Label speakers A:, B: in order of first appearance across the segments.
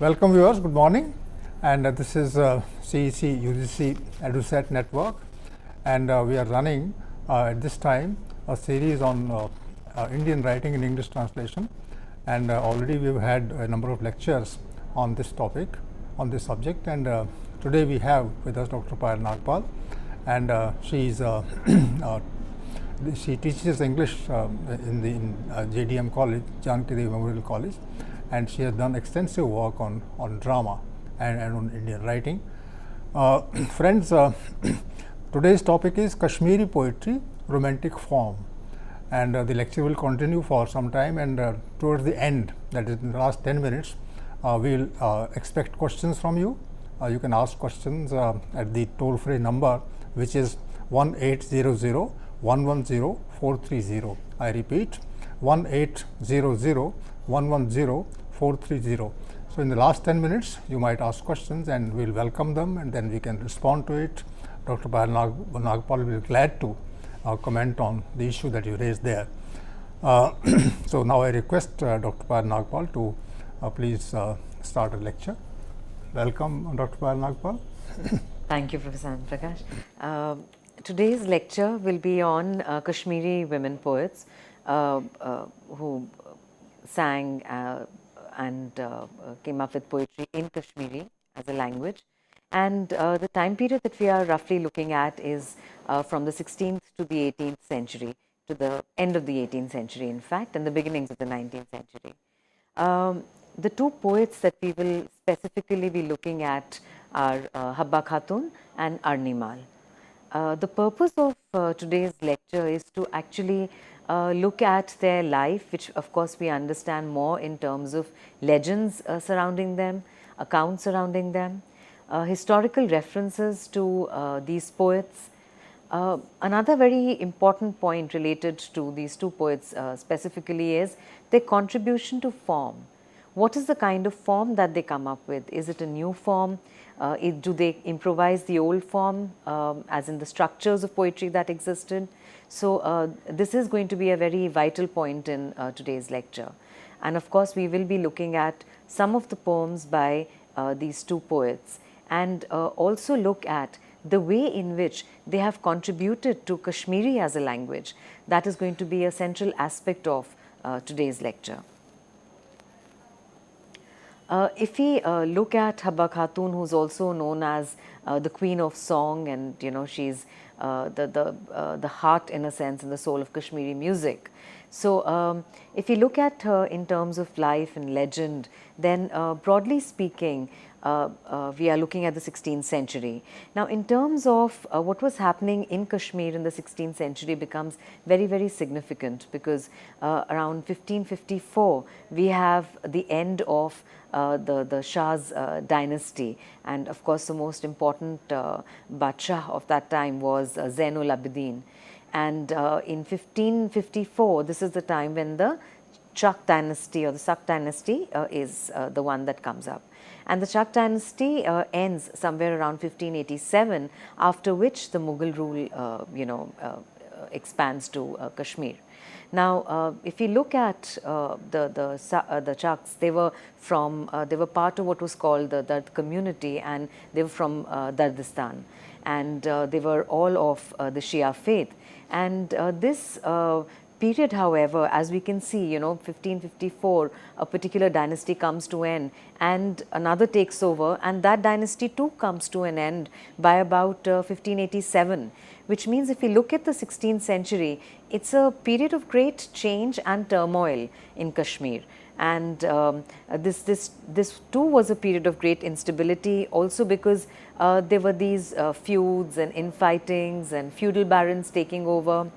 A: Welcome viewers, good morning, and this is CEC-UGC EduSet network, and we are running at this time a series on Indian writing in English translation, and already we've had a number of lectures on this topic, on this subject, and today we have with us Dr. Payal Nagpal, and she teaches English in JDM College, Janaki Devi Memorial College, and she has done extensive work on drama and on Indian writing. Friends, today's topic is Kashmiri Poetry, Romantic Form, and the lecture will continue for some time, and towards the end, that is in the last 10 minutes, we will expect questions from you. You can ask questions at the toll-free number, which is 1-800-110-430. I repeat, 1-800-110-430. So in the last 10 minutes, you might ask questions and we'll welcome them, and then we can respond to it. Dr. Payal Nagpal will be glad to comment on the issue that you raised there. So now I request Dr. Payal Nagpal to please start a lecture. Welcome, Dr. Payal Nagpal.
B: Thank you, Professor Prakash. Today's lecture will be on Kashmiri women poets who sang and came up with poetry in Kashmiri as a language. And the time period that we are roughly looking at is from the 16th to the 18th century, to the end of the 18th century, in fact, and the beginnings of the 19th century. The two poets that we will specifically be looking at are Habba Khatun and Arnimal. The purpose of today's lecture is to actually look at their life, which of course we understand more in terms of legends surrounding them, accounts surrounding them, historical references to these poets. Another very important point related to these two poets specifically is their contribution to form. What is the kind of form that they come up with? Is it a new form? Do they improvise the old form, as in the structures of poetry that existed? So this is going to be a very vital point in today's lecture. And of course, we will be looking at some of the poems by these two poets, and also look at the way in which they have contributed to Kashmiri as a language. That is going to be a central aspect of today's lecture. If we look at Habba Khatun, who's also known as the Queen of Song, and she's the heart, in a sense, and the soul of Kashmiri music. So if we look at her in terms of life and legend, then broadly speaking, we are looking at the 16th century. Now, in terms of what was happening in Kashmir in the 16th century becomes very, very significant, because around 1554, we have the end of the Shah's dynasty, and of course the most important Badshah of that time was Zainul Abidin. And in 1554, this is the time when the Chak dynasty or the Sak dynasty is the one that comes up. And the Chak dynasty ends somewhere around 1587, after which the Mughal rule expands to Kashmir. Now, if you look at the Chaks, they were part of what was called the Dard community, and they were from Dardistan, and they were all of the Shia faith. And this period, however, as we can see, 1554, a particular dynasty comes to an end and another takes over, and that dynasty too comes to an end by about 1587, which means if we look at the 16th century, it's a period of great change and turmoil in Kashmir. And this too was a period of great instability, also because there were these feuds and infightings and feudal barons taking over.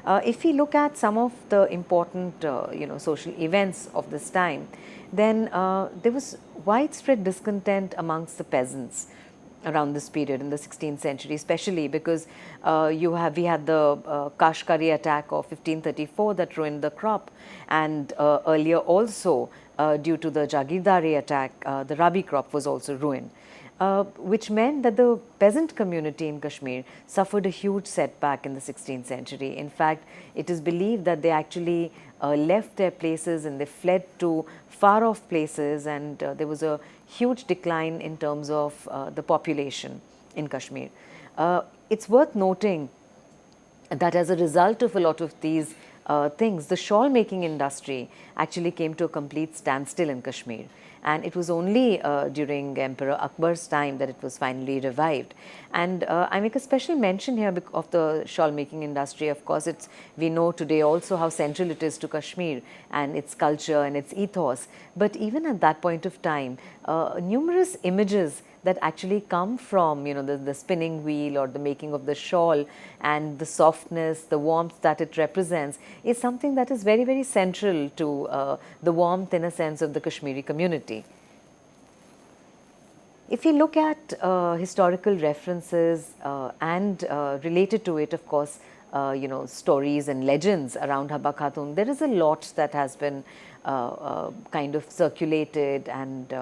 B: If we look at some of the important social events of this time, then there was widespread discontent amongst the peasants around this period in the 16th century, especially because we had the Kashkari attack of 1534 that ruined the crop, and earlier also due to the Jagirdari attack, the Rabi crop was also ruined. which meant that the peasant community in Kashmir suffered a huge setback in the 16th century. In fact, it is believed that they actually left their places and they fled to far off places, and there was a huge decline in terms of the population in Kashmir. It's worth noting that as a result of a lot of these things, the shawl making industry actually came to a complete standstill in Kashmir. And it was only during Emperor Akbar's time that it was finally revived. And I make a special mention here of the shawl making industry. Of course, we know today also how central it is to Kashmir and its culture and its ethos. But even at that point of time, numerous images that actually come from, you know, the spinning wheel or the making of the shawl, and the softness, the warmth that it represents is something that is very, very central to the warmth, in a sense, of the Kashmiri community. If you look at historical references and related to it, of course, you know, stories and legends around Habba Khatun, there is a lot that has been kind of circulated and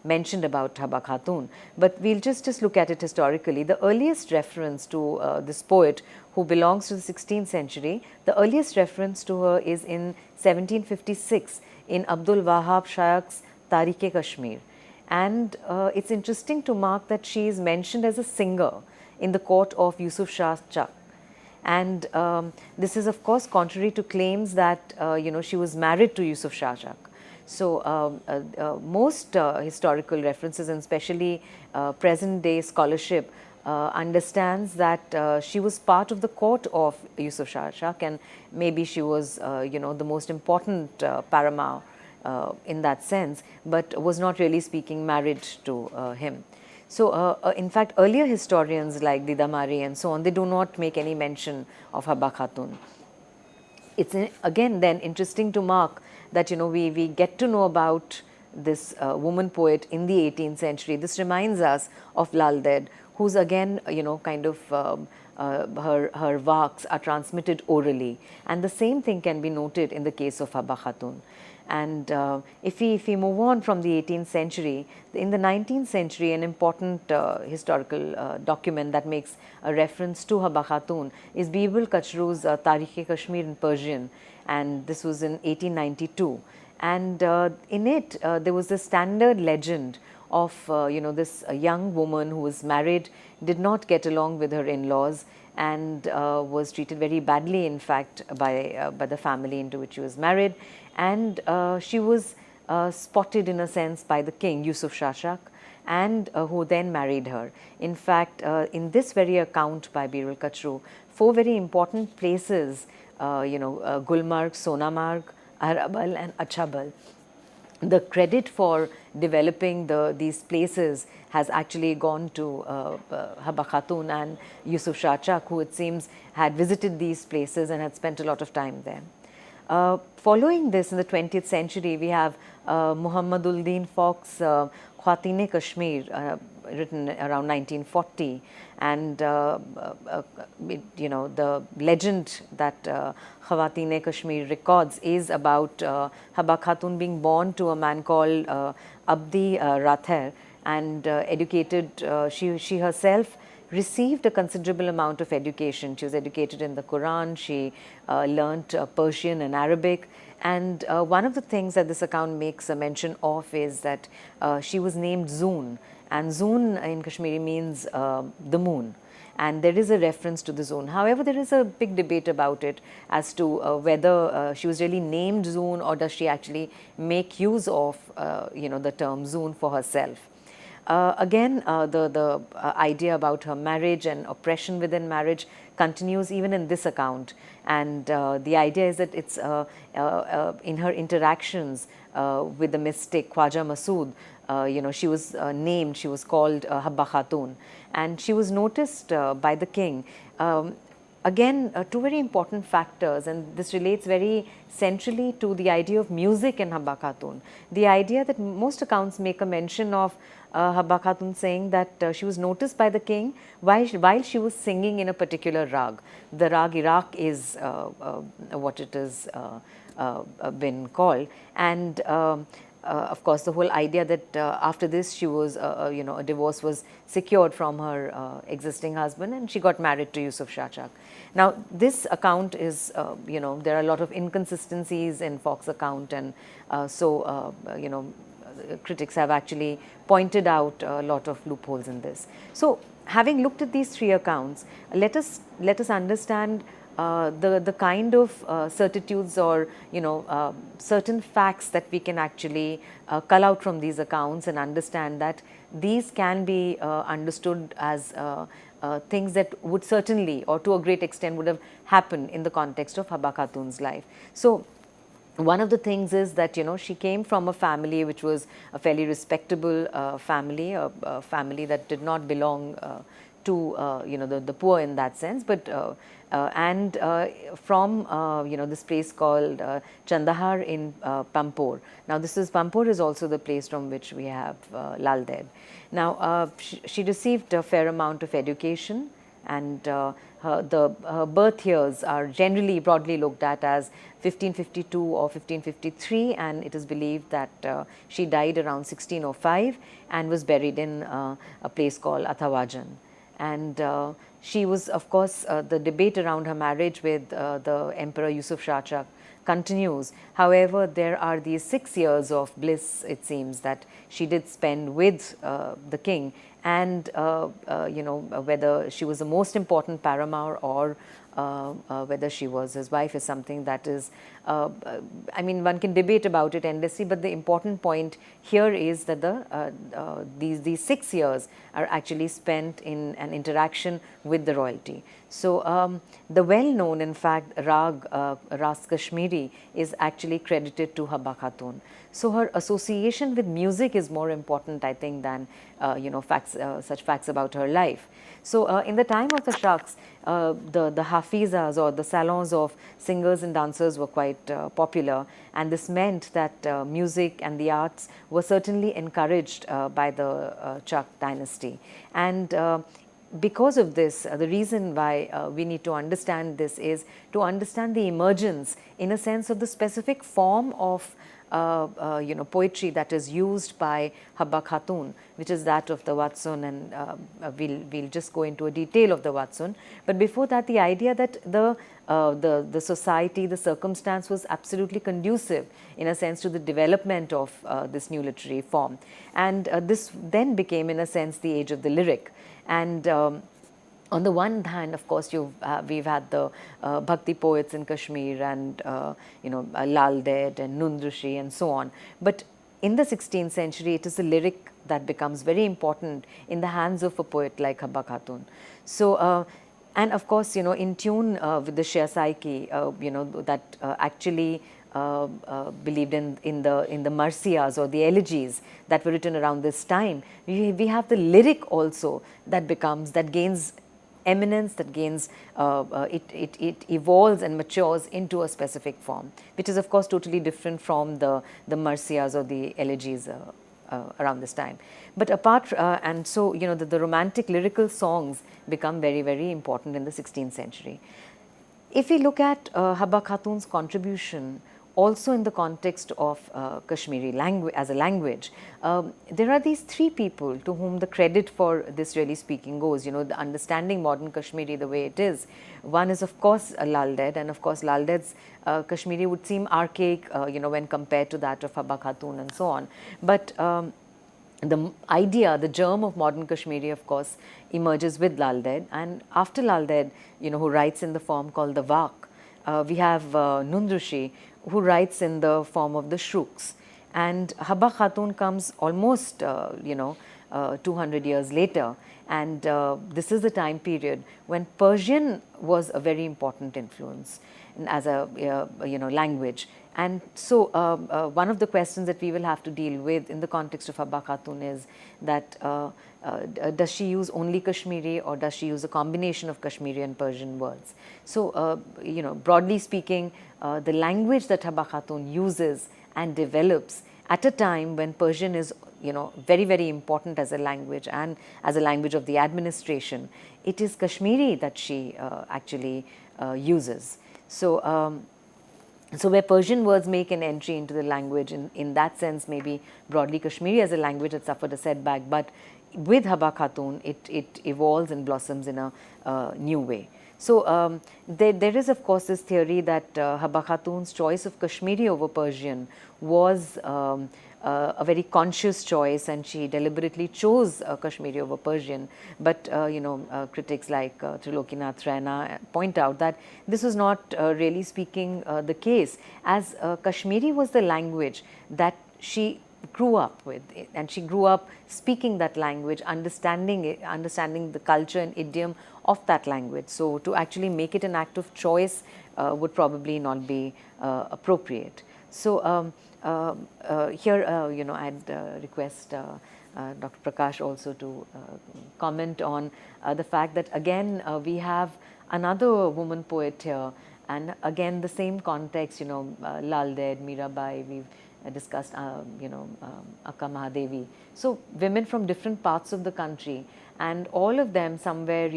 B: mentioned about Habba Khatun. But we'll just look at it historically. The earliest reference to this poet, who belongs to the 16th century, the earliest reference to her is in 1756 in Abdul Wahab Shaykh's Tarikh-e-Kashmir. And it's interesting to mark that she is mentioned as a singer in the court of Yusuf Shah Chak. And this is, of course, contrary to claims that you know, she was married to Yusuf Shah Chak. So most historical references, and especially present-day scholarship, understands that she was part of the court of Yusuf Shah Chak, and maybe she was you know, the most important paramount in that sense, but was not really speaking marriage to him. So, in fact, earlier historians like Didamari and so on, they do not make any mention of Habba Khatun. It's again then interesting to mark that, you know, we get to know about this woman poet in the 18th century. This reminds us of Lal Ded, who's again, you know, kind of her works are transmitted orally, and the same thing can be noted in the case of Habba Khatun. And if we move on from the 18th century, in the 19th century, an important historical document that makes a reference to Habba Khatun is Birbal Kachru's Tarikh-e-Kashmir in Persian, and this was in 1892. And in it, there was a standard legend of you know, this young woman who was married, did not get along with her in-laws, and was treated very badly, in fact, by the family into which she was married. And she was spotted, in a sense, by the king, Yusuf Shah Chak, and who then married her. In fact, in this very account by Birbal Kachru, 4 very important places, you know, Gulmarg, Sonamarg, Arabal and Achabal, the credit for developing these places has actually gone to Habba Khatun and Yusuf Shah Chak, who it seems had visited these places and had spent a lot of time there. Following this, in the 20th century, we have Muhammadul Deen Fox's Khwatine-Kashmir, written around 1940, and you know, the legend that Khwatine-Kashmir records is about Habba Khatun being born to a man called Abdi Rather, and educated. She herself received a considerable amount of education. She was educated in the Quran, she learnt Persian and Arabic, and one of the things that this account makes a mention of is that she was named Zoon, and Zoon in Kashmiri means the moon, and there is a reference to the Zoon. However, there is a big debate about it as to whether she was really named Zoon, or does she actually make use of you know, the term Zoon for herself. Again, the idea about her marriage and oppression within marriage continues even in this account, and the idea is that it's in her interactions with the mystic Khwaja Masood, you know, she was named, she was called Habba Khatun, and she was noticed by the king. Again, 2 very important factors, and this relates very centrally to the idea of music in Habba Khatun. The idea that most accounts make a mention of Habba Khatun saying that she was noticed by the king while she was singing in a particular rag. The rag Iraq is what it has been called, and of course, the whole idea that after this she was, a divorce was secured from her existing husband, and she got married to Yusuf Shah Chak. Now, this account is, there are a lot of inconsistencies in Fox's account, and critics have actually pointed out a lot of loopholes in this. So, having looked at these three accounts, let us understand the kind of certitudes or certain facts that we can actually cull out from these accounts, and understand that these can be understood as things that would certainly, or to a great extent, would have happened in the context of Habba Khatun's life. So, one of the things is that she came from a family which was a fairly respectable family, a family that did not belong to the poor in that sense, but from this place called Chandahar in Pampore. Now, Pampore is also the place from which we have Lal Ded. Now, she received a fair amount of education, and her birth years are generally broadly looked at as 1552 or 1553, and it is believed that she died around 1605 and was buried in a place called Athawajan. And she was, of course, the debate around her marriage with the Emperor Yusuf Shah Chak continues. However, there are these 6 years of bliss, it seems, that she did spend with the king, and whether she was the most important paramour or whether she was his wife is something that is, I mean, one can debate about it endlessly, but the important point here is that these 6 years are actually spent in an interaction with the royalty. So, the well-known, in fact, rag, Ras Kashmiri, is actually credited to Habba Khatun. So, her association with music is more important, I think, than such facts about her life. So, in the time of the Shaks, the hafizas or the salons of singers and dancers were quite popular, and this meant that music and the arts were certainly encouraged by the Chak dynasty. And because of this, the reason why we need to understand this is to understand the emergence, in a sense, of the specific form of poetry that is used by Habba Khatun, which is that of the Watsun, and we'll just go into a detail of the Watsun. But before that, the idea that the society, the circumstance was absolutely conducive, in a sense, to the development of this new literary form. And this then became, in a sense, the age of the lyric. And on the one hand, of course, we've had the Bhakti poets in Kashmir, and Lal Ded and Nundrushi and so on. But in the 16th century, it is the lyric that becomes very important in the hands of a poet like Habba Khatun. So, and of course, in tune with the Shia Psyche, that actually believed in the Marsiyas or the elegies that were written around this time. We have the lyric also that gains eminence, that gains, it evolves and matures into a specific form, which is of course totally different from the Marsiyas or the elegies around this time. But apart, and so the romantic lyrical songs become very, very important in the 16th century. If we look at Habba Khatun's contribution also in the context of Kashmiri language as a language, there are these three people to whom the credit for this really speaking goes, the understanding modern Kashmiri the way it is. One is of course Lal Ded, and of course Lal Ded's Kashmiri would seem archaic, when compared to that of Habba Khatun and so on. But the idea, the germ of modern Kashmiri, of course, emerges with Lal Ded, and after Lal Ded, who writes in the form called the Vak, we have Nundrushi, who writes in the form of the Shruks. And Habba Khatun comes almost, 200 years later. And this is the time period when Persian was a very important influence as a, language. And so, one of the questions that we will have to deal with in the context of Habba Khatun is that does she use only Kashmiri, or does she use a combination of Kashmiri and Persian words? So, broadly speaking, the language that Habba Khatun uses and develops at a time when Persian is, very, very important as a language and as a language of the administration, it is Kashmiri that she actually uses. So, So where Persian words make an entry into the language, in that sense, maybe broadly Kashmiri as a language had suffered a setback, but with Haba Khatun, it evolves and blossoms in a new way. So there is, of course, this theory that Haba Khatun's choice of Kashmiri over Persian was a very conscious choice, and she deliberately chose Kashmiri over Persian. But critics like Trilokinath Raina point out that this was not really speaking the case, as Kashmiri was the language that she grew up with, and she grew up speaking that language, understanding it, understanding the culture and idiom of that language. So to actually make it an act of choice would probably not be appropriate. So here, I'd request Dr. Prakash also to comment on the fact that again we have another woman poet here, and again the same context. Lal Ded, Mirabai, we've discussed, Akka Mahadevi. So women from different parts of the country, and all of them somewhere,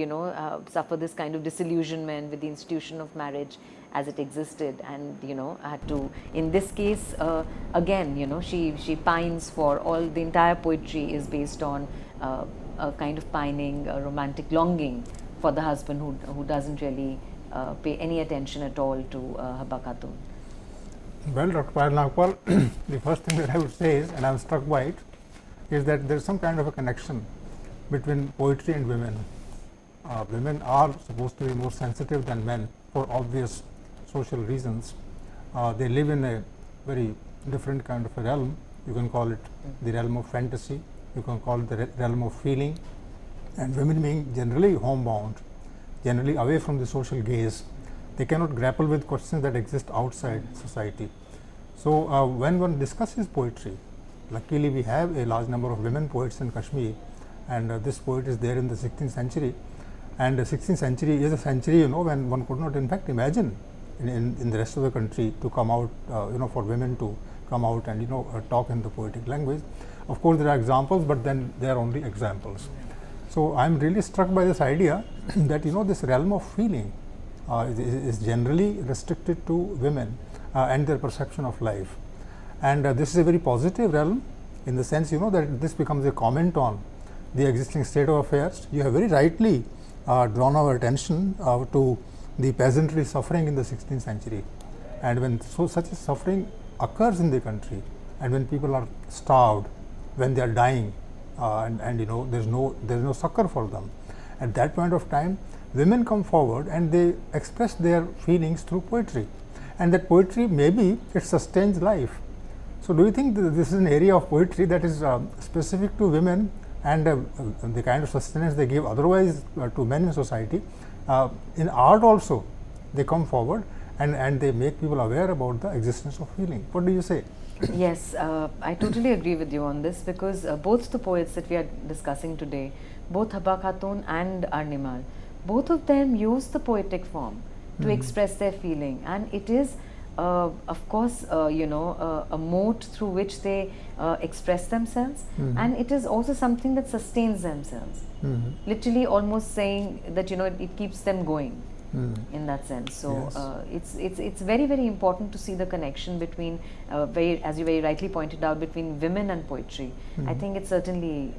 B: suffer this kind of disillusionment with the institution of marriage as it existed, and had to, in this case, again, she pines for the entire poetry is based on a kind of pining, a romantic longing for the husband who doesn't really pay any attention at all to Haba Khatun.
A: Well, Dr. Payal Nagpal, the first thing that I would say is, and I am struck by it, is that there is some kind of a connection between poetry and women. Women are supposed to be more sensitive than men for obvious social reasons. They live in a very different kind of a realm. You can call it the realm of fantasy, you can call it the realm of feeling, and women being generally homebound, generally away from the social gaze, they cannot grapple with questions that exist outside society. So when one discusses poetry, luckily we have a large number of women poets in Kashmir, and this poet is there in the 16th century, and the 16th century is a century when one could not in fact imagine in the rest of the country to come out, for women to come out and talk in the poetic language. Of course there are examples, but then they are only examples. So I am really struck by this idea that this realm of feeling is generally restricted to women and their perception of life, and this is a very positive realm in the sense that this becomes a comment on the existing state of affairs. You have very rightly drawn our attention to the peasantry suffering in the 16th century, and when such a suffering occurs in the country, and when people are starved, when they are dying, and there's no succor for them, at that point of time women come forward and they express their feelings through poetry, and that poetry, maybe it sustains life. So do you think that this is an area of poetry that is specific to women, and the kind of sustenance they give otherwise to men in society? In art also they come forward and they make people aware about the existence of feeling. What do you say?
B: Yes, I totally agree with you on this, because both the poets that we are discussing today, both Haba Khatun and Arnimal, both of them use the poetic form to express their feeling, and it is of course a mode through which they express themselves, and it is also something that sustains themselves, literally almost saying that it keeps them going in that sense. So yes. It's very, very important to see the connection between as you very rightly pointed out, between women and poetry. I think it certainly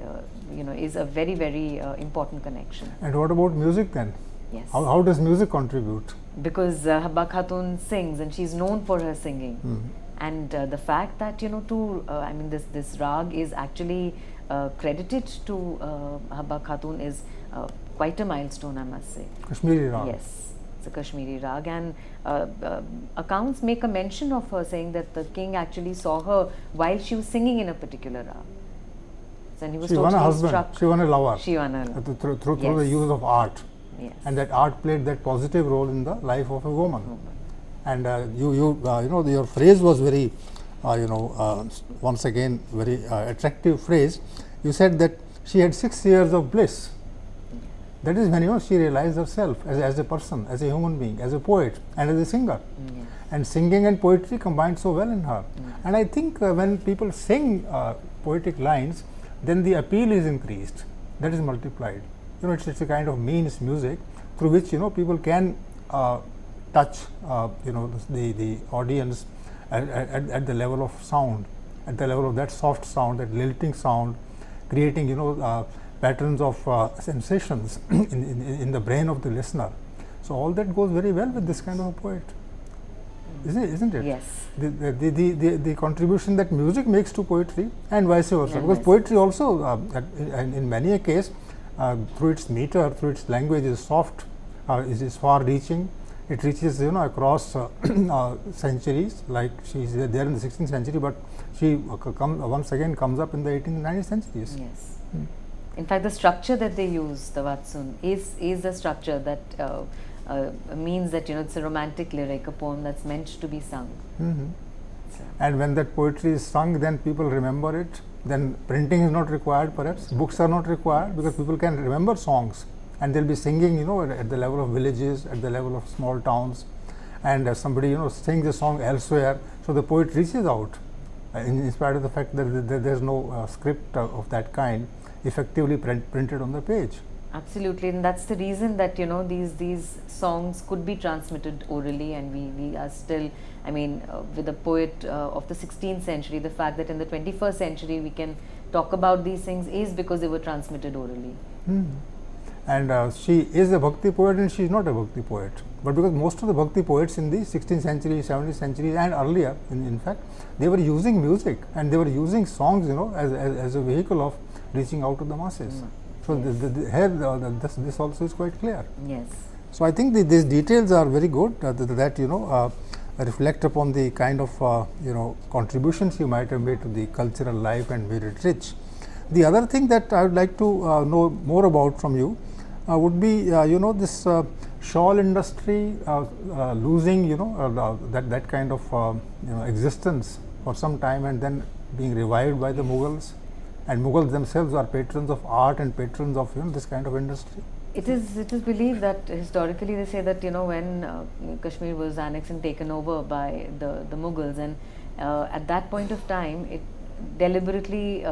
B: is a very, very important connection.
A: And what about music then?
B: Yes.
A: How does music contribute?
B: Because Haba Khatun sings, and she's known for her singing, and the fact that this rag is actually credited to Haba Khatun is quite a milestone, I must say.
A: Kashmiri rag.
B: Yes, it's a Kashmiri rag, and accounts make a mention of her, saying that the king actually saw her while she was singing in a particular rag. And he was
A: she
B: totally
A: won a husband.
B: struck.
A: She won a lover.
B: She won a lover.
A: Through the use of art.
B: Yes.
A: And that art played that positive role in the life of a woman. And your phrase was very, once again, very attractive phrase. You said that she had 6 years of bliss. That is when she realized herself as a person, as a human being, as a poet, and as a singer. And singing and poetry combined so well in her. And I think when people sing poetic lines, then the appeal is increased. That is multiplied. It's a kind of means music through which people can touch the audience at the level of sound, at the level of that soft sound, that lilting sound, creating patterns of sensations in the brain of the listener. So all that goes very well with this kind of a poet, isn't it?
B: Yes.
A: The contribution that music makes to poetry and vice versa, because poetry also in many a case through its meter, through its language is soft, is far reaching. It reaches across centuries, like she is there in the 16th century, but she once again comes up in the 18th and 19th centuries.
B: Yes. In fact, the structure that they use, the Vatsun, is a structure that means that it's a romantic lyric, a poem that's meant to be sung. So.
A: And when that poetry is sung, then people remember it. Then printing is not required, perhaps books are not required, because people can remember songs, and they'll be singing at the level of villages, at the level of small towns, and somebody sings a song elsewhere, so the poet reaches out in spite of the fact that there's no script of that kind effectively printed on the page.
B: Absolutely, and that's the reason that these songs could be transmitted orally, and we are still, with the poet of the 16th century, the fact that in the 21st century we can talk about these things is because they were transmitted orally.
A: And she is a bhakti poet, and she is not a bhakti poet, but because most of the bhakti poets in the 16th century, 17th century and earlier, in fact, they were using music, and they were using songs as a vehicle of reaching out to the masses. So here this also is quite clear.
B: Yes.
A: So I think these details are very good, that reflect upon the kind of contributions you might have made to the cultural life and made it rich. The other thing that I would like to know more about from you would be this shawl industry losing that kind of existence for some time, and then being revived by the Mughals. And Mughals themselves are patrons of art and patrons of this kind of industry.
B: It is believed that historically they say that when Kashmir was annexed and taken over by the Mughals, and at that point of time it deliberately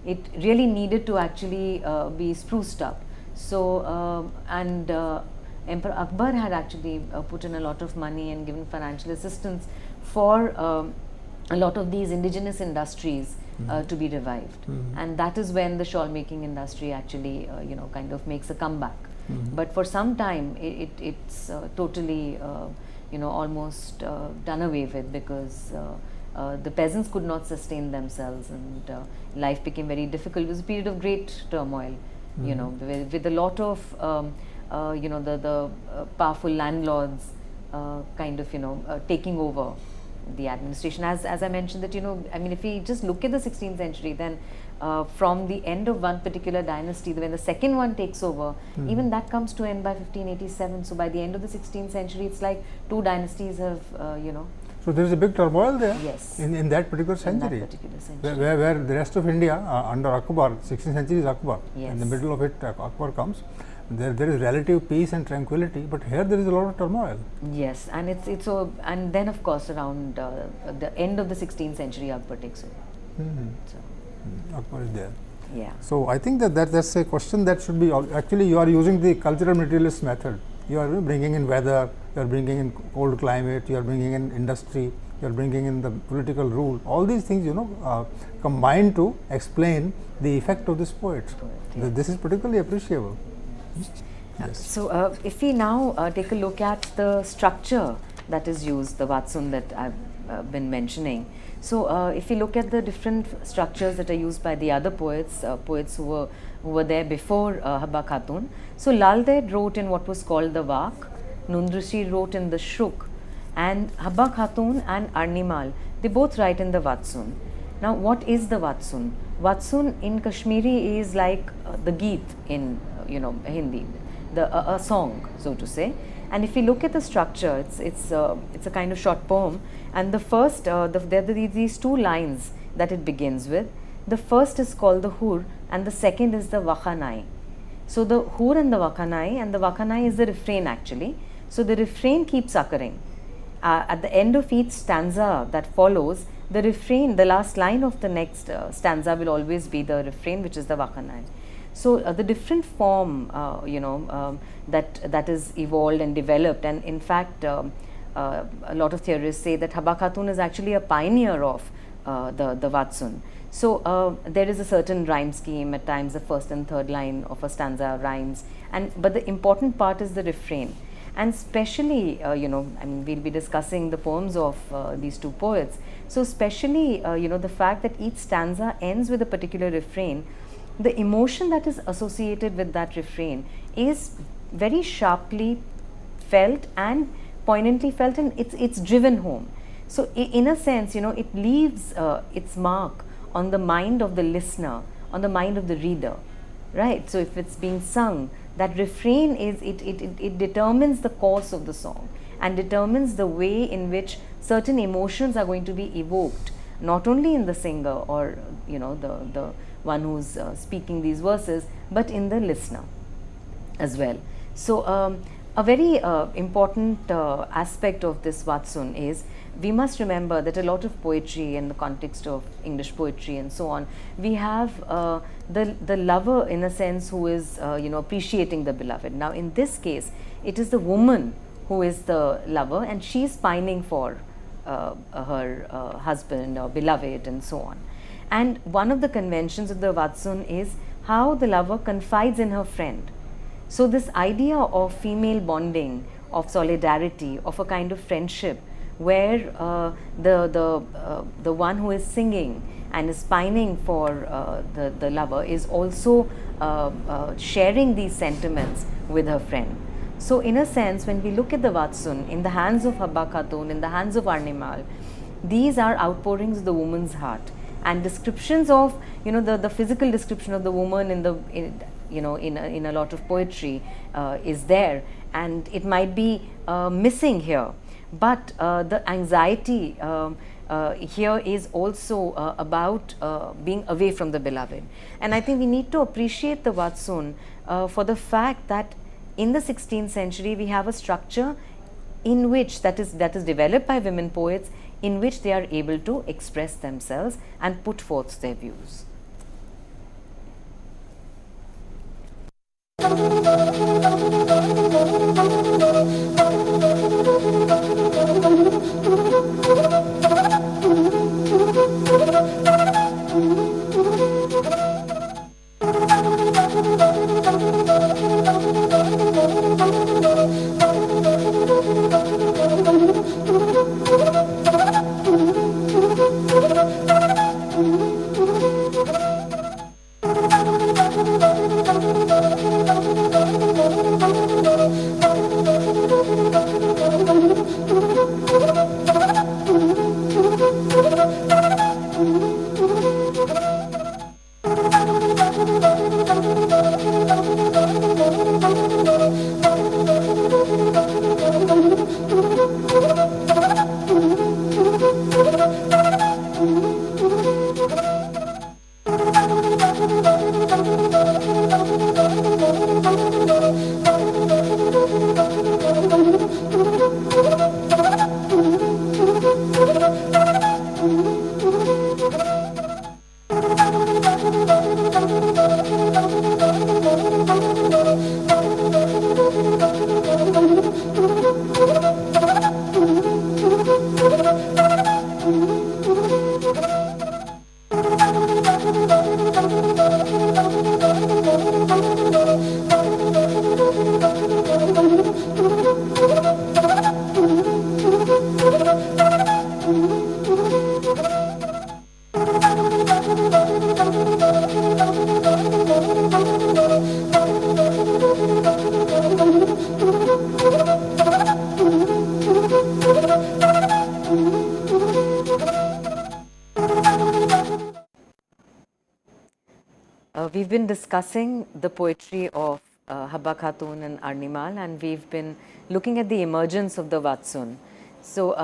B: it really needed to actually be spruced up. So Emperor Akbar had actually put in a lot of money and given financial assistance for a lot of these indigenous industries to be revived, and that is when the shawl making industry actually kind of makes a comeback. But for some time it's totally almost done away with, because the peasants could not sustain themselves, and life became very difficult. It was a period of great turmoil, with a lot of the powerful landlords kind of taking over the administration. As I mentioned that if we just look at the 16th century, then from the end of one particular dynasty, when the second one takes over, even that comes to end by 1587. So by the end of the 16th century, it's like two dynasties have
A: So there is a big turmoil there.
B: Yes.
A: In that particular century.
B: In that particular century.
A: Where the rest of India under Akbar, 16th century is Akbar.
B: Yes.
A: In the middle of it Akbar comes. There is relative peace and tranquility, but here there is a lot of turmoil.
B: Yes, and it's so, and then of course around the end of the 16th century Akbar takes over. So,
A: Akbar is there.
B: Yeah.
A: So I think that's a question that should be, actually you are using the cultural materialist method. You are bringing in weather, you are bringing in cold climate, you are bringing in industry, you are bringing in the political rule. All these things combine to explain the effect of this poet.
B: Yeah.
A: This is particularly appreciable.
B: Yes. So if we now take a look at the structure that is used, the Vatsun that I've been mentioning. So if we look at the different structures that are used by the other poets, poets who were there before Habba Khatun. So Lal Ded wrote in what was called the Vak, Nundrishi wrote in the Shruk, and Habba Khatun and Arnimal, they both write in the Vatsun. Now what is the Vatsun? Vatsun in Kashmiri is like the Geet in Hindi, a song, so to say. And if we look at the structure, it's a kind of short poem, and the first there are these two lines that it begins with. The first is called the Hur, and the second is the Vakhanai. So the Hur and the Vakhanai is the refrain actually. So the refrain keeps occurring. At the end of each stanza that follows, the refrain, the last line of the next stanza will always be the refrain, which is the Vakhanai. So the different form, that is evolved and developed, and in fact, a lot of theorists say that Haba Khatun is actually a pioneer of the Vatsun. So there is a certain rhyme scheme. At times, the first and third line of a stanza rhymes, but the important part is the refrain. And especially, we'll be discussing the poems of these two poets. So especially, the fact that each stanza ends with a particular refrain, the emotion that is associated with that refrain is very sharply felt and poignantly felt, and it's driven home. So in a sense, it leaves its mark on the mind of the listener, on the mind of the reader, right? So if it's being sung, that refrain is it determines the course of the song and determines the way in which certain emotions are going to be evoked, not only in the singer or the one who's speaking these verses, but in the listener as well. So a very important aspect of this Vatsun is, we must remember that a lot of poetry in the context of English poetry and so on, we have the lover in a sense who is appreciating the beloved. Now in this case, it is the woman who is the lover, and she is pining for her husband or beloved and so on. And one of the conventions of the Vatsun is how the lover confides in her friend. So this idea of female bonding, of solidarity, of a kind of friendship, where the one who is singing and is pining for the lover is also sharing these sentiments with her friend. So in a sense, when we look at the Vatsun in the hands of Haba Khatun, in the hands of Arnimal, these are outpourings of the woman's heart, and descriptions of the physical description of the woman in a lot of poetry is there, and it might be missing here, but the anxiety here is also about being away from the beloved. And I think we need to appreciate the Vatsun for the fact that in the 16th century we have a structure in which that is developed by women poets, in which they are able to express themselves and put forth their views. We've been discussing the poetry of Haba Khatun and Arnimal, and we've been looking at the emergence of the Vatsun. So,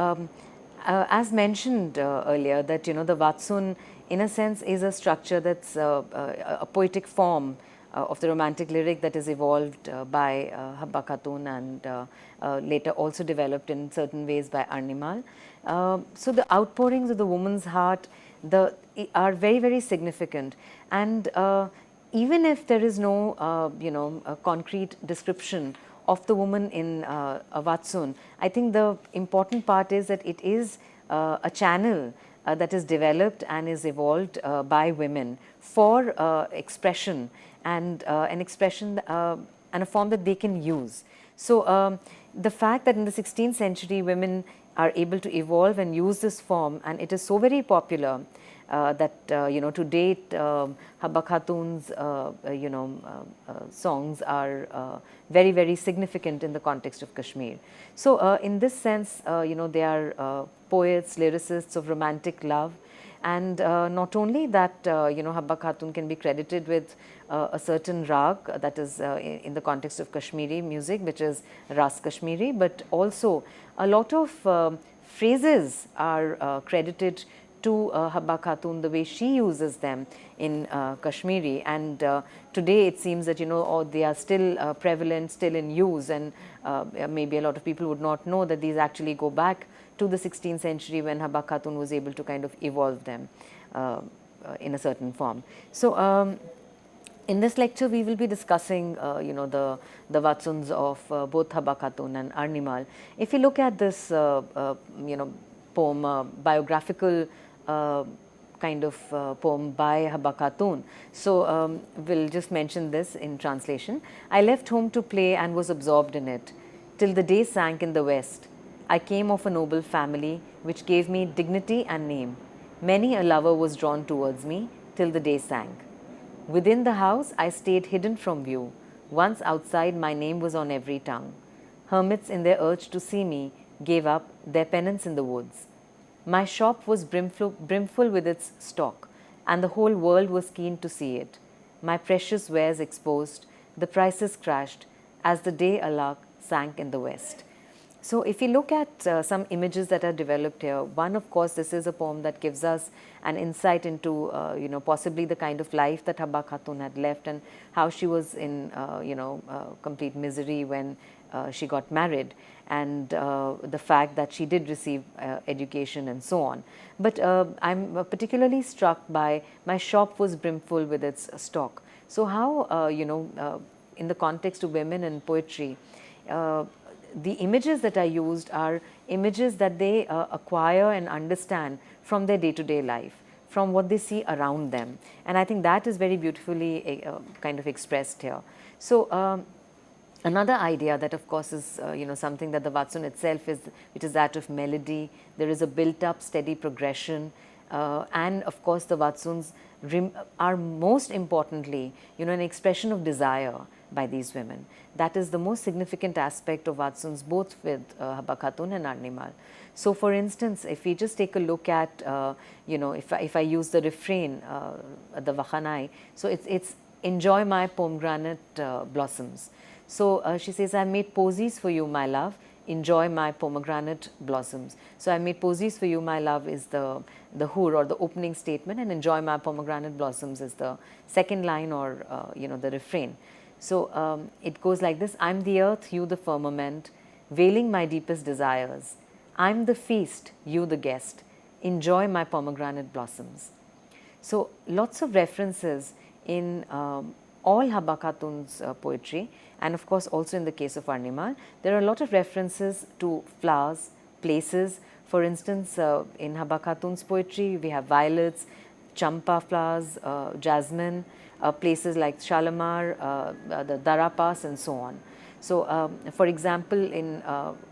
B: as mentioned earlier, that the Vatsun, in a sense, is a structure that's a poetic form of the romantic lyric that is evolved by Haba Khatun and later also developed in certain ways by Arnimal. So the outpourings of the woman's heart are very, very significant, and even if there is no, a concrete description of the woman in a Vatsun, I think the important part is that it is a channel that is developed and is evolved by women for expression, and an expression and a form that they can use. So the fact that in the 16th century women are able to evolve and use this form, and it is so very popular that to date Habba Khatun's songs are very, very significant in the context of Kashmir. So in this sense, they are poets, lyricists of romantic love. And not only that, Habba Khatun can be credited with a certain rag that is in the context of Kashmiri music, which is Ras Kashmiri, but also a lot of phrases are credited to Habba Khatun, the way she uses them in Kashmiri. And today it seems that they are still prevalent, still in use, and maybe a lot of people would not know that these actually go back to the 16th century when Habba Khatun was able to kind of evolve them in a certain form. So in this lecture we will be discussing the Vatsuns of both Habba Khatun and Arnimal. If you look at this poem, biographical kind of poem by Habba Khatun. So we'll just mention this in translation. I left home to play and was absorbed in it, till the day sank in the west. I came of a noble family, which gave me dignity and name. Many a lover was drawn towards me, till the day sank. Within the house I stayed hidden from view. Once outside my name was on every tongue. Hermits in their urge to see me gave up their penance in the woods. My shop was brimful with its stock, and the whole world was keen to see it. My precious wares exposed, the prices crashed, as the day alak sank in the west. So if you look at some images that are developed here, one, of course, this is a poem that gives us an insight into, possibly the kind of life that Habba Khatun had left, and how she was in, complete misery when she got married, and the fact that she did receive education and so on. But I'm particularly struck by my shop was brimful with its stock. So how, in the context of women and poetry, the images that are used are images that they acquire and understand from their day-to-day life, from what they see around them. And I think that is very beautifully kind of expressed here. So another idea that, of course, is something that the Vatsun itself is, which is that of melody. There is a built-up, steady progression, and of course the Vatsuns are most importantly, an expression of desire by these women. That is the most significant aspect of Vatsuns, both with Habba Khatun and Arnimal. So, for instance, if we just take a look at, if I use the refrain, the Vakhanai, so it's enjoy my pomegranate blossoms. So she says, I made posies for you, my love, enjoy my pomegranate blossoms. So I made posies for you, my love, is the hur, or the opening statement, and enjoy my pomegranate blossoms is the second line, or the refrain. So it goes like this: I'm the earth, you the firmament, veiling my deepest desires. I'm the feast, you the guest, enjoy my pomegranate blossoms. So lots of references in all Habba Khatun's poetry, and of course also in the case of Arnimal, there are a lot of references to flowers, places. For instance, in Habba Khatun's poetry, we have violets, champa flowers, jasmine, places like Shalimar, the Dara Pass, and so on. So, for example, in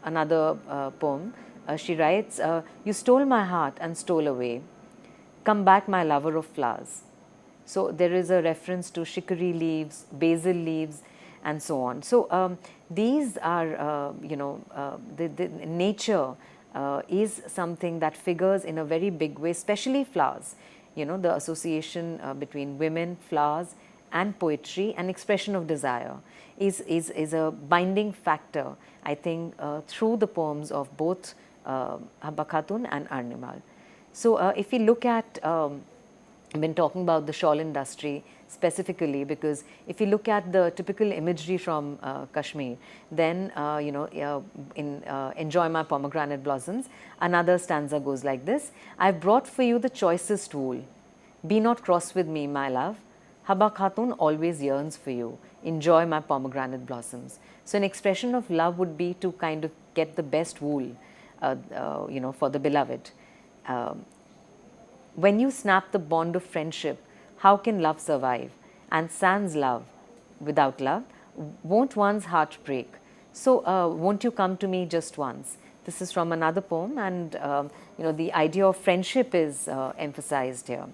B: another poem, she writes, you stole my heart and stole away. Come back, my lover of flowers. So, there is a reference to shikari leaves, basil leaves, and so on. So, these are, the nature is something that figures in a very big way, especially flowers. The association between women, flowers, and poetry and expression of desire is a binding factor, I think, through the poems of both Habba Khatun and Arnimal. So, if we look at, I've been talking about the shawl industry specifically, because if you look at the typical imagery from Kashmir, then in Enjoy My Pomegranate Blossoms, another stanza goes like this: I've brought for you the choicest wool. Be not cross with me, my love. Haba Khatun always yearns for you. Enjoy my pomegranate blossoms. So an expression of love would be to kind of get the best wool, for the beloved. When you snap the bond of friendship, how can love survive? And sans love, without love, won't one's heart break? So won't you come to me just once? This is from another poem, and the idea of friendship is emphasized here.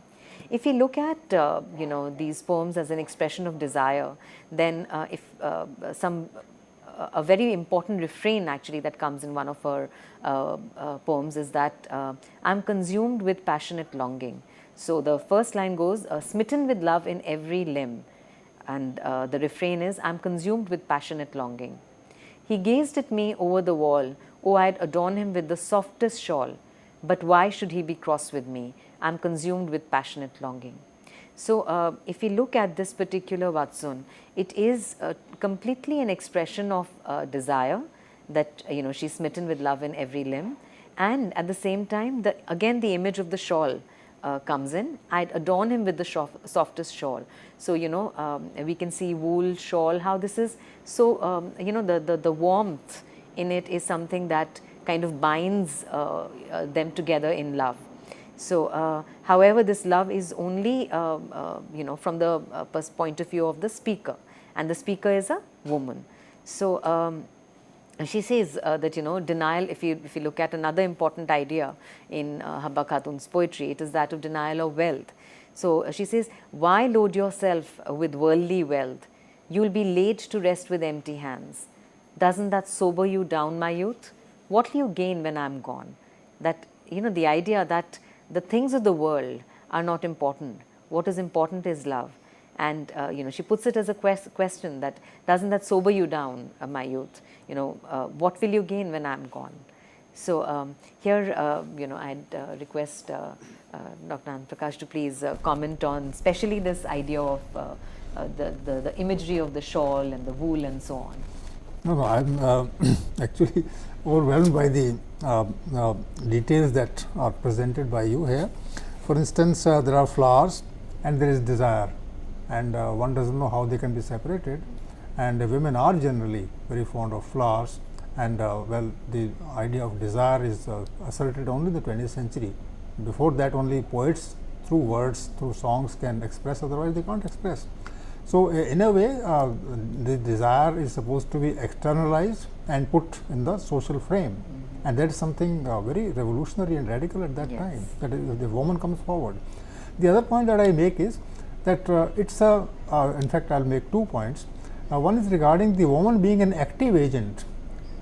B: If we look at these poems as an expression of desire, then if some a very important refrain actually that comes in one of her poems is that I'm consumed with passionate longing. So the first line goes, smitten with love in every limb, and the refrain is, I'm consumed with passionate longing. He gazed at me over the wall, oh, I'd adorn him with the softest shawl, but why should he be cross with me? I'm consumed with passionate longing. So if we look at this particular Vatsun, it is completely an expression of desire, that she's smitten with love in every limb, and at the same time, again the image of the shawl comes in. I'd adorn him with the softest shawl. So we can see wool, shawl, how this is so the warmth in it is something that kind of binds them together in love. So, however, this love is only, from the point of view of the speaker, and the speaker is a woman. So, she says that denial. If you look at another important idea in Haba Khatun's poetry, it is that of denial of wealth. So she says, "Why load yourself with worldly wealth? You'll be laid to rest with empty hands. Doesn't that sober you down, my youth? What'll you gain when I'm gone?" That the idea that the things of the world are not important. What is important is love. And she puts it as a question that, doesn't that sober you down, my youth? What will you gain when I'm gone? So here, I'd request Dr. Anand Prakash to please comment on especially this idea of the imagery of the shawl and the wool and so on.
A: No, I'm actually overwhelmed by the details that are presented by you here. For instance, there are flowers and there is desire, and one doesn't know how they can be separated. And women are generally very fond of flowers, and the idea of desire is asserted only in the 20th century. Before that, only poets through words, through songs can express, otherwise they can't express. So in a way, the desire is supposed to be externalized and put in the social frame, and that is something very revolutionary and radical at that time, that the woman comes forward. The other point that I make is that it's in fact I'll make 2 points. One is regarding the woman being an active agent,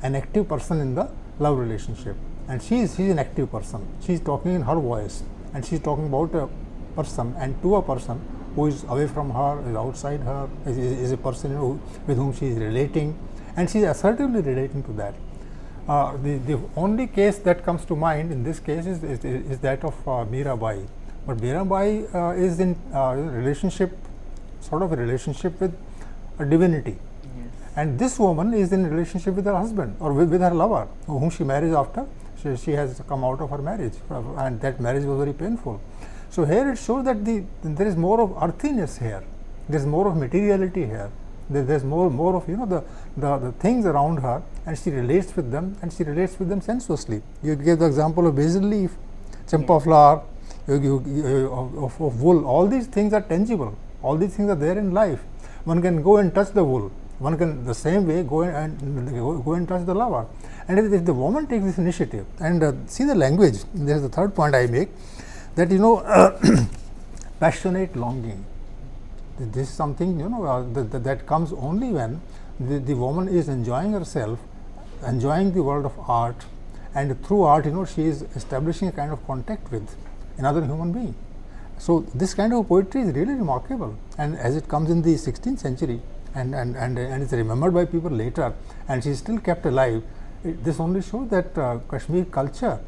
A: an active person in the love relationship, and she's an active person. She's talking in her voice, and she's talking about a person, and to a person who is away from her, is outside her, is a person with whom she is relating, and she is assertively relating to that. The only case that comes to mind in this case is that of Mirabai. But Mirabai is in relationship, sort of a relationship with a divinity. Yes. And this woman is in a relationship with her husband or with her lover, whom she marries after she has come out of her marriage, and that marriage was very painful. So here it shows that there is more of earthiness here, there is more of materiality here, there is more of the things around her, and she relates with them, and she relates with them sensuously. You gave the example of basil leaf, champa flower, of wool. All these things are tangible, all these things are there in life. One can go and touch the wool, one can the same way go and touch the lover. And if the woman takes this initiative, and see the language, there is the third point I make, that passionate longing, this is something that comes only when the woman is enjoying herself, enjoying the world of art, and through art she is establishing a kind of contact with another human being. So this kind of poetry is really remarkable, and as it comes in the 16th century and it's remembered by people later, and she is still kept alive, this only shows that Kashmir culture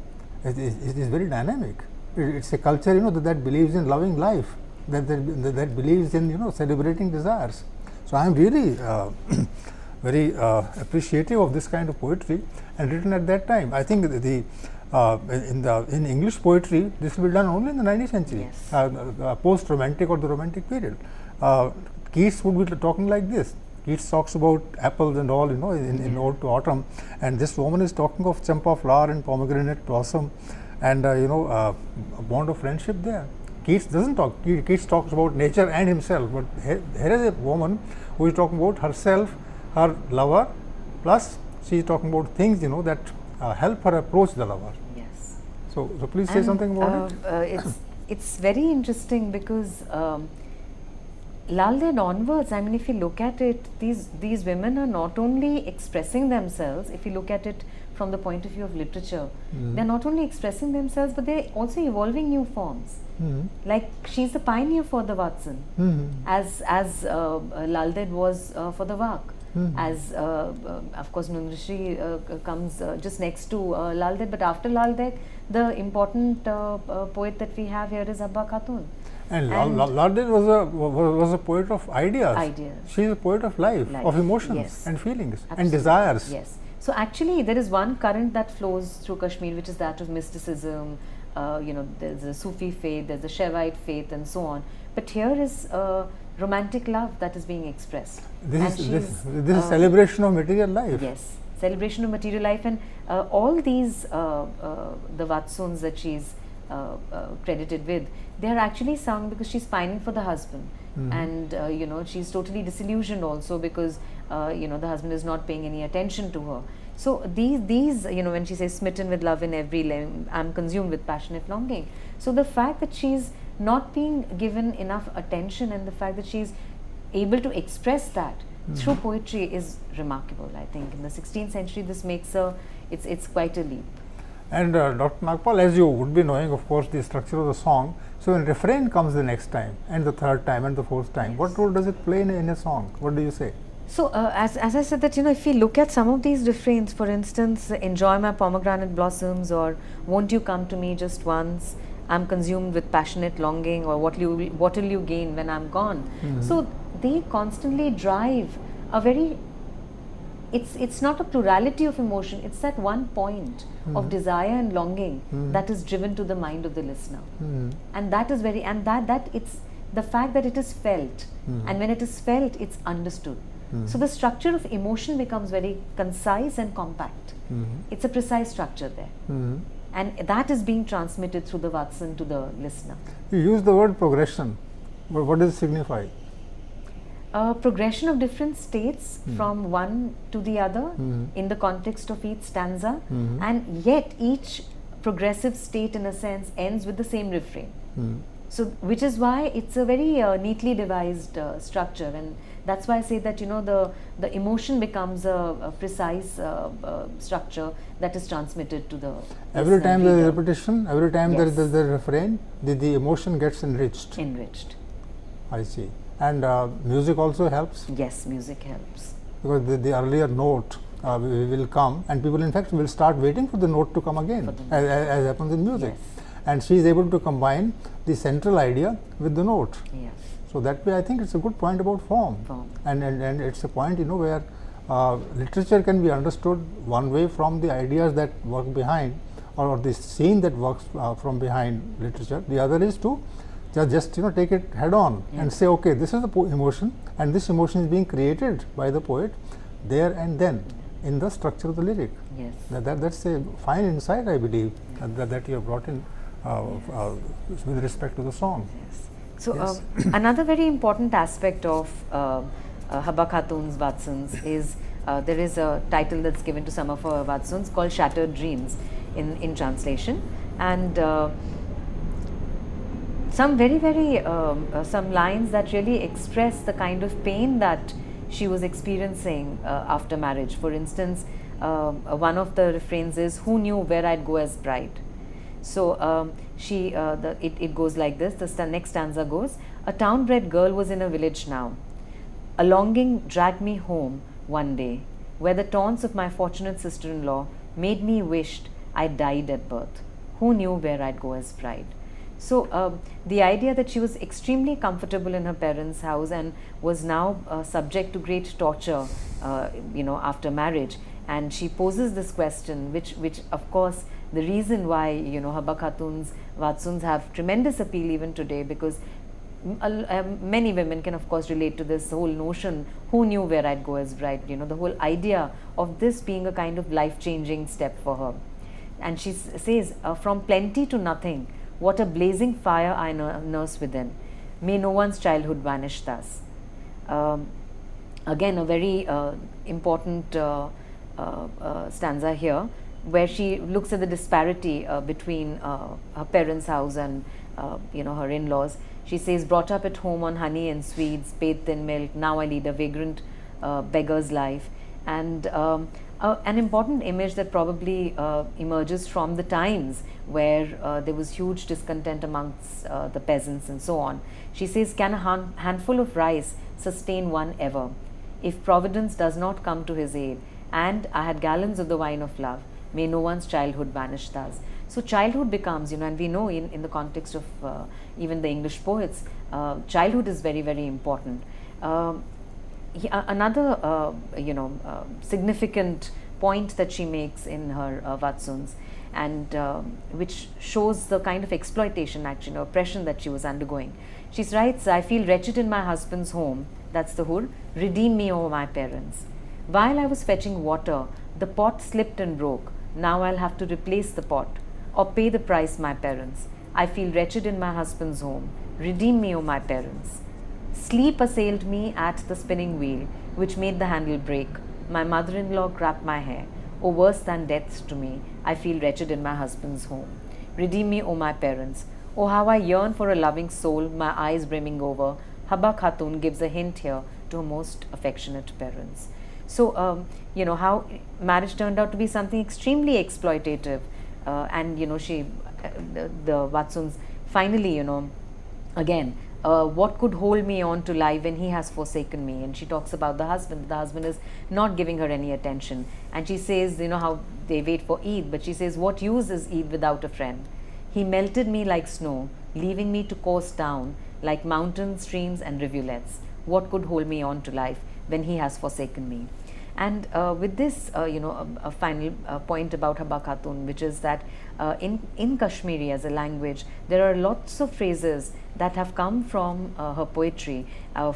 A: is very dynamic. It's a culture that believes in loving life, that believes in celebrating desires. So I am really very appreciative of this kind of poetry and written at that time. I think in English poetry, this will be done only in the 19th century,
B: Yes.
A: post-romantic or the romantic period. Keats would be talking like this. Keats talks about apples and all, in Ode to Autumn, and this woman is talking of champa flower and pomegranate blossom, and a bond of friendship there. Keats doesn't talk. Keats talks about nature and himself, but here is a woman who is talking about herself, her lover, plus she is talking about things that help her approach the lover.
B: Yes.
A: So please say something about it.
B: It's very interesting because Lal Ded onwards, I mean, if you look at it, these women are not only expressing themselves. If you look at it from the point of view of literature, they're not only expressing themselves, but they're also evolving new forms. Like she's a pioneer for the Vatsan, as Lal Ded was for the Vak. As of course Nundrishri comes just next to Lal Ded, but after Lal Ded, the important poet that we have here is Habba Khatun.
A: And Lal Ded was a poet of ideas. She is a poet of life. Of emotions,
B: yes,
A: and feelings.
B: Absolutely.
A: And desires.
B: Yes. So actually there is one current that flows through Kashmir, which is that of mysticism. There's a Sufi faith, there's a Shaivite faith, and so on. But here is romantic love that is being expressed.
A: This is celebration of material life.
B: Yes, celebration of material life, and all these the Vatsuns that she's credited with, they are actually sung because she's pining for the husband, and she's totally disillusioned also because the husband is not paying any attention to her. So these when she says smitten with love in every limb, I'm consumed with passionate longing. So the fact that she's not being given enough attention, and the fact that she's able to express that through poetry is remarkable. I think in the 16th century this makes it's quite a leap.
A: And Dr. Nagpal, as you would be knowing, of course, the structure of the song, so when refrain comes the next time, and the third time, and the fourth time,
B: yes,
A: what role does it play in a song? What do you say?
B: So as I said that, if we look at some of these refrains, for instance, enjoy my pomegranate blossoms, or won't you come to me just once, I'm consumed with passionate longing, or what will you gain when I'm gone. So they constantly drive a very, it's not a plurality of emotion, it's that one point of desire and longing that is driven to the mind of the listener. And that is very, and that it's the fact that it is felt, and when it is felt, it's understood. So the structure of emotion becomes very concise and compact. It's a precise structure there. And that is being transmitted through the Vatsan to the listener.
A: You use the word progression. What does it signify?
B: Progression of different states from one to the other in the context of each stanza, and yet each progressive state, in a sense, ends with the same refrain. So, which is why it's a very neatly devised structure, and that's why I say that the emotion becomes a precise structure that is transmitted to the
A: every time there is repetition, every time there is the refrain, the emotion gets enriched. I see. And music also helps?
B: Yes, music helps.
A: Because the earlier note will come, and people in fact will start waiting for the note to come again, as happens in music.
B: Yes.
A: And she is able to combine the central idea with the note.
B: Yes.
A: So that way I think it's a good point about form. And it's a point where literature can be understood one way from the ideas that work behind, or the scene that works from behind literature. The other is to just take it head on and say, okay, this is the emotion, and this emotion is being created by the poet there and then in the structure of the lyric.
B: Yes.
A: That's a fine insight, I believe, that you have brought in with respect to the song.
B: Yes. So another very important aspect of Habba Khatun's Vatsans is there is a title that's given to some of her Vatsans called Shattered Dreams in translation, and some very some lines that really express the kind of pain that she was experiencing after marriage. For instance, one of the refrains is, "Who knew where I'd go as bride?" So it goes like this. The next stanza goes, "A town-bred girl was in a village now. A longing dragged me home one day, where the taunts of my fortunate sister-in-law made me wished I died at birth. Who knew where I'd go as bride?" So the idea that she was extremely comfortable in her parents' house and was now subject to great torture, after marriage, and she poses this question, which of course the reason why Haba Khatun's Vatsuns have tremendous appeal even today, because many women can of course relate to this whole notion, who knew where I'd go as bride, the whole idea of this being a kind of life-changing step for her. And she says, from plenty to nothing, what a blazing fire I nurse within. May no one's childhood vanish thus. Again, a very important stanza here, where she looks at the disparity between her parents' house and her in-laws. She says, brought up at home on honey and sweets, bathed in milk, now I lead a vagrant beggar's life. And an important image that probably emerges from the times where there was huge discontent amongst the peasants and so on. She says, can a handful of rice sustain one ever, if Providence does not come to his aid, and I had gallons of the wine of love, may no one's childhood vanish thus. So childhood becomes, and we know in the context of even the English poets, childhood is very, very important. Another significant point that she makes in her Vatsuns, and which shows the kind of exploitation, actually, oppression that she was undergoing. She writes, I feel wretched in my husband's home, that's the Hur, redeem me, O my parents. While I was fetching water, the pot slipped and broke, now I'll have to replace the pot, or pay the price, my parents. I feel wretched in my husband's home, redeem me, O my parents. Sleep assailed me at the spinning wheel, which made the handle break. My mother-in-law grabbed my hair. Oh, worse than death to me, I feel wretched in my husband's home. Redeem me, O my parents. Oh, how I yearn for a loving soul, my eyes brimming over. Haba Khatun gives a hint here to her most affectionate parents. So, how marriage turned out to be something extremely exploitative. And, the Vatsuns finally, again, what could hold me on to life when he has forsaken me? And she talks about the husband. The husband is not giving her any attention. And she says, how they wait for Eid, but she says, what use is Eid without a friend? He melted me like snow, leaving me to course down like mountains, streams and rivulets. What could hold me on to life when he has forsaken me? And with this, a final point about Haba Khatun, which is that in Kashmiri as a language, there are lots of phrases that have come from her poetry.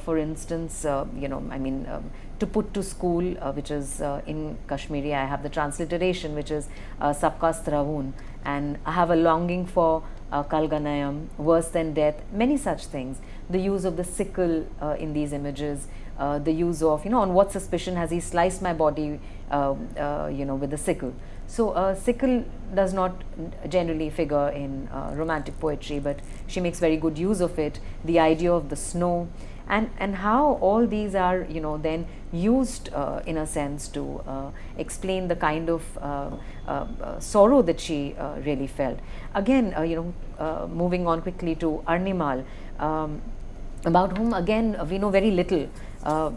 B: For instance, to put to school, which is in Kashmiri, I have the transliteration, which is Sabka Stravun, and I have a longing for Kalganayam, worse than death, many such things. The use of the sickle in these images, the use of, on what suspicion has he sliced my body, with a sickle. So sickle does not generally figure in romantic poetry, but she makes very good use of it. The idea of the snow, and how all these are, then used in a sense to explain the kind of sorrow that she really felt. Again, moving on quickly to Arnimal, about whom again we know very little,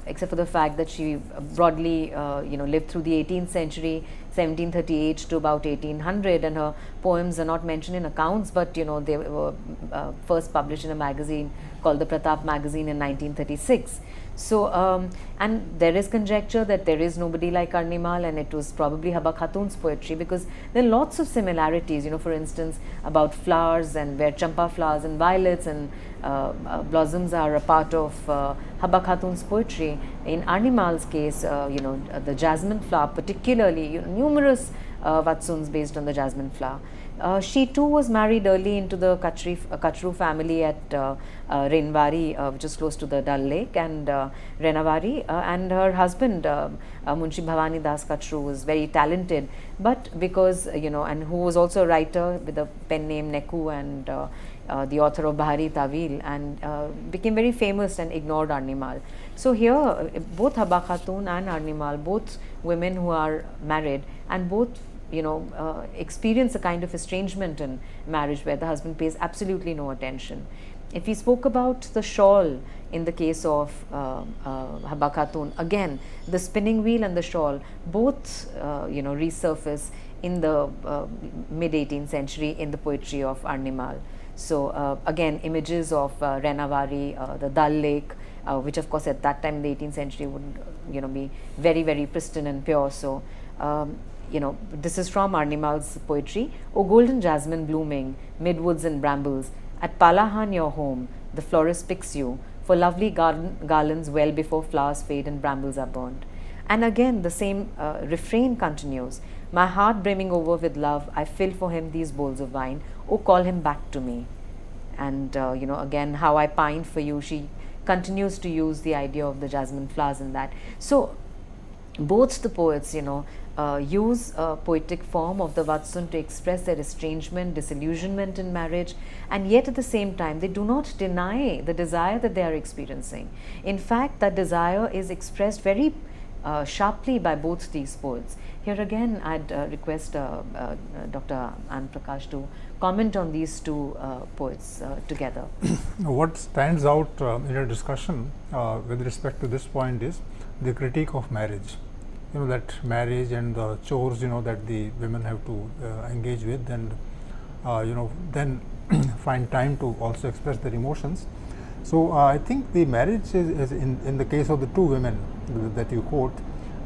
B: except for the fact that she broadly lived through the 18th century, 1738 to about 1800, and her poems are not mentioned in accounts, but they were first published in a magazine called the Pratap magazine in 1936. So, and there is conjecture that there is nobody like Arnimal, and it was probably Haba Khatun's poetry, because there are lots of similarities, for instance, about flowers, and where champa flowers and violets and blossoms are a part of Haba Khatun's poetry. In Arnimal's case, the jasmine flower particularly, numerous Vatsuns based on the jasmine flower. She too was married early into the Kachru family at Renvari, which is close to the Dal Lake, and Renavari, and her husband Munshi Bhavani Das Kachru was very talented, but because and who was also a writer with a pen name Neku, and the author of Bahari Tawil, and became very famous and ignored Arnimal. So here both Haba Khatun and Arnimal, both women who are married, and both experience a kind of estrangement in marriage where the husband pays absolutely no attention. If we spoke about the shawl in the case of Haba Khatun, again the spinning wheel and the shawl both resurface in the mid 18th century in the poetry of Arnimal. So again, images of Renavari, the Dal Lake, which of course at that time in the 18th century would be very, very pristine and pure. So this is from Arnimal's poetry. O golden jasmine blooming mid woods and brambles, at Palahan your home, the florist picks you for lovely garlands well before flowers fade and brambles are burned. And again the same refrain continues. My heart brimming over with love, I fill for him these bowls of wine. Oh, call him back to me. And again, how I pine for you. She continues to use the idea of the jasmine flowers in that. So both the poets, use a poetic form of the Vatsun to express their estrangement, disillusionment in marriage, and yet at the same time they do not deny the desire that they are experiencing. In fact, that desire is expressed very sharply by both these poets. Here again, I'd request Dr. Anand Prakash to comment on these two poets together.
A: What stands out in a discussion with respect to this point is the critique of marriage. That marriage and the chores, that the women have to engage with, and then find time to also express their emotions. So I think the marriage is in the case of the two women that you quote,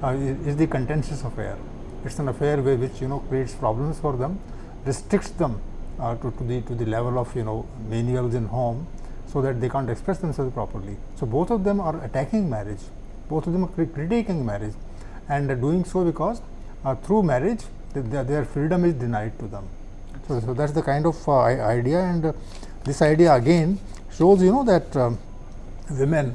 A: is the contentious affair. It's an affair which creates problems for them, restricts them to the level of menials in home, so that they can't express themselves properly. So both of them are attacking marriage. Both of them are critiquing marriage, and doing so because through marriage their freedom is denied to them. So that's the kind of idea, and this idea again shows that women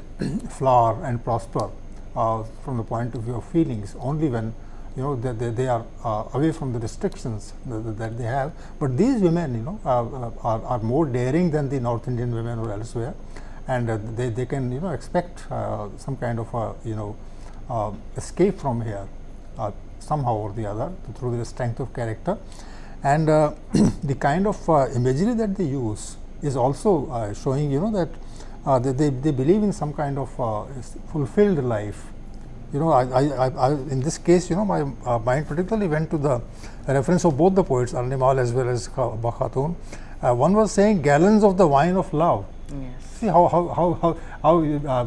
A: flower and prosper from the point of view of feelings only when they are away from the restrictions that they have. But these women are more daring than the North Indian women or elsewhere, and they can expect some kind of escape from here somehow or the other through the strength of character. And the kind of imagery that they use is also showing that they believe in some kind of fulfilled life. I in this case, my mind particularly went to the reference of both the poets, Arnimal as well as Haba Khatun. One was saying gallons of the wine of love.
B: Yes.
A: See how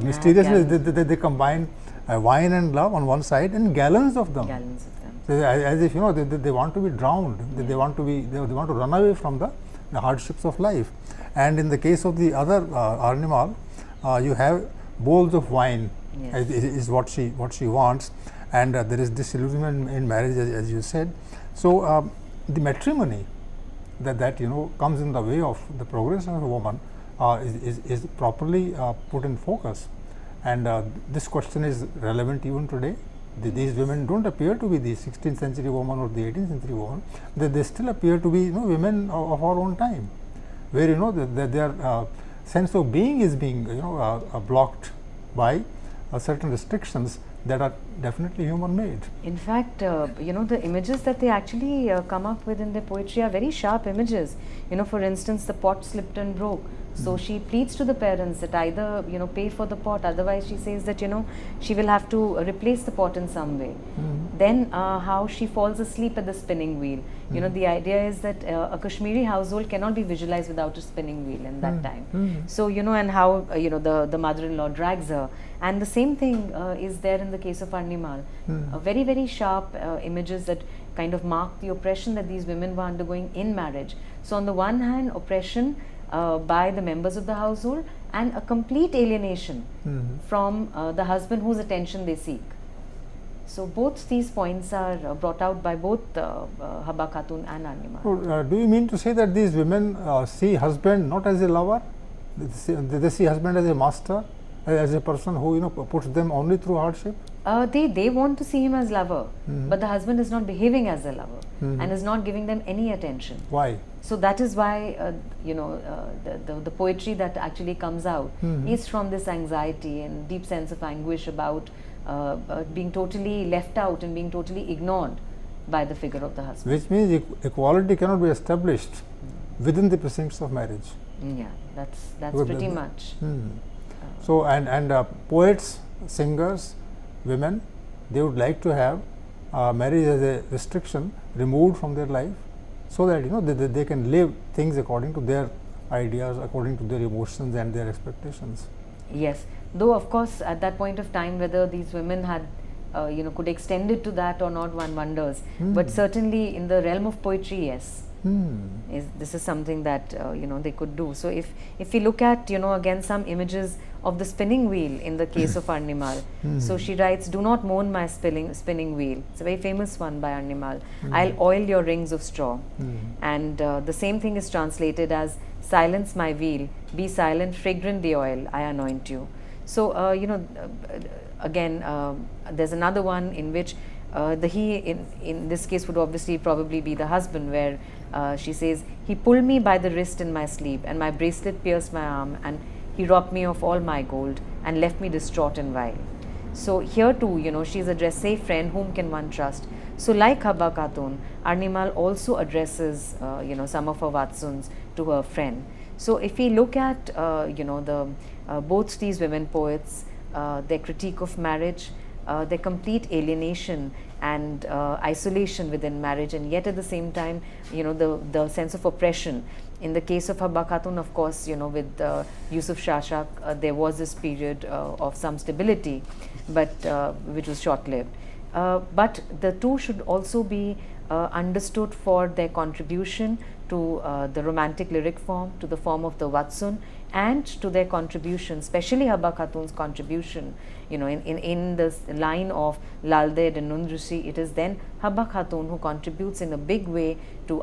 A: mysteriously they combine wine and love on one side, and gallons of them.
B: Gallons of them.
A: So as if they want to be drowned. They want to run away from the hardships of life. And in the case of the other Arnimal, you have bowls of wine.
B: Yes.
A: Is what she wants, and there is disillusionment in marriage, as you said. So the matrimony that comes in the way of the progress of a woman is properly put in focus, and this question is relevant even today. These women don't appear to be the 16th century woman or the 18th century woman. They still appear to be women of our own time, where their sense of being is being blocked by certain restrictions that are definitely human made.
B: In fact, the images that they actually come up with in their poetry are very sharp images. For instance, the pot slipped and broke. So she pleads to the parents that either pay for the pot, otherwise she says that she will have to replace the pot in some way. Then how she falls asleep at the spinning wheel. The idea is that a Kashmiri household cannot be visualized without a spinning wheel in that time. So and how the mother-in-law drags her, and the same thing is there in the case of Arnimal. Very, very sharp images that kind of mark the oppression that these women were undergoing in marriage. So on the one hand, oppression by the members of the household, and a complete alienation from the husband whose attention they seek. So both these points are brought out by both Haba Khatun and Arnimal.
A: So, do you mean to say that these women see husband not as a lover? They see husband as a master, as a person who puts them only through hardship?
B: They want to see him as lover, but the husband is not behaving as a lover and is not giving them any attention.
A: Why?
B: So that is why the poetry that actually comes out is from this anxiety and deep sense of anguish about being totally left out and being totally ignored by the figure of the husband.
A: Which means equality cannot be established within the precincts of marriage.
B: Yeah, that's pretty much.
A: So and poets, singers, women, they would like to have marriage as a restriction removed from their life, so that they can live things according to their ideas according to their emotions and their expectations.
B: Yes, though of course at that point of time whether these women had could extend it to that or not, one wonders. But certainly in the realm of poetry, yes, this is something that they could do. So if we look at again some images of the spinning wheel in the case of Arnimal. So she writes, "Do not mourn my spinning wheel." It's a very famous one by Arnimal. "I'll oil your rings of straw." And the same thing is translated as, "Silence my wheel, be silent, fragrant the oil, I anoint you." So again there's another one in which the he in this case would obviously probably be the husband, where she says, "He pulled me by the wrist in my sleep, and my bracelet pierced my arm, and he robbed me of all my gold and left me distraught and vile." So here too, she's addressed, "Say friend, whom can one trust?" So like Habba Khatun, Arnimal also addresses some of her Vatsuns to her friend. So if we look at both these women poets, their critique of marriage, their complete alienation and isolation within marriage, and yet at the same time the sense of oppression. In the case of Habba Khatun, of course, with Yusuf Shashak, there was this period of some stability, but which was short-lived. But the two should also be understood for their contribution to the romantic lyric form, to the form of the Vatsun, and to their contribution, especially Habba Khatun's contribution, in this line of Lalde de Nundrusi, it is then Habba Khatun who contributes in a big way to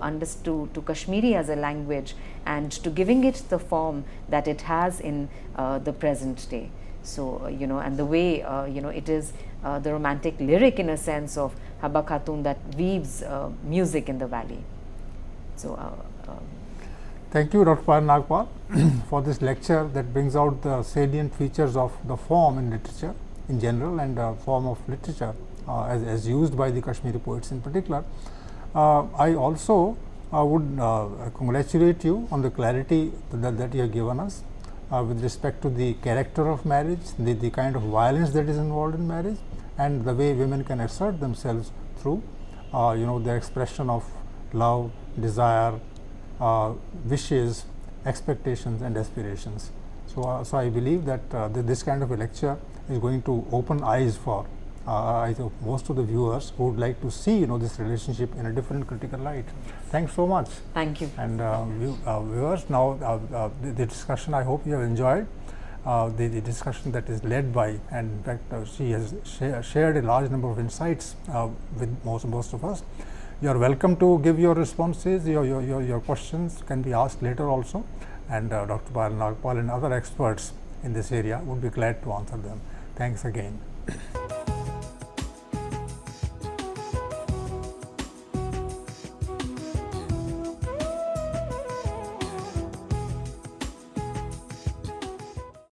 B: Kashmiri as a language, and to giving it the form that it has in the present day. So, and the way, it is the romantic lyric in a sense of Habba Khatun that weaves music in the valley. So,
A: thank you, Dr. Payal Nagpal, for this lecture that brings out the salient features of the form in literature in general, and form of literature as used by the Kashmiri poets in particular. I also would congratulate you on the clarity that you have given us with respect to the character of marriage, the kind of violence that is involved in marriage, and the way women can assert themselves through their expression of love, desire, wishes, expectations and aspirations. So I believe that this kind of a lecture is going to open eyes for I think most of the viewers who would like to see this relationship in a different critical light. Thanks so much.
B: Thank you.
A: And viewers, now the discussion, I hope you have enjoyed the discussion that is led by, and in fact she has shared a large number of insights with most of us. You are welcome to give your responses. Your questions can be asked later also, and Dr. Payal Nagpal and other experts in this area would be glad to answer them. Thanks again.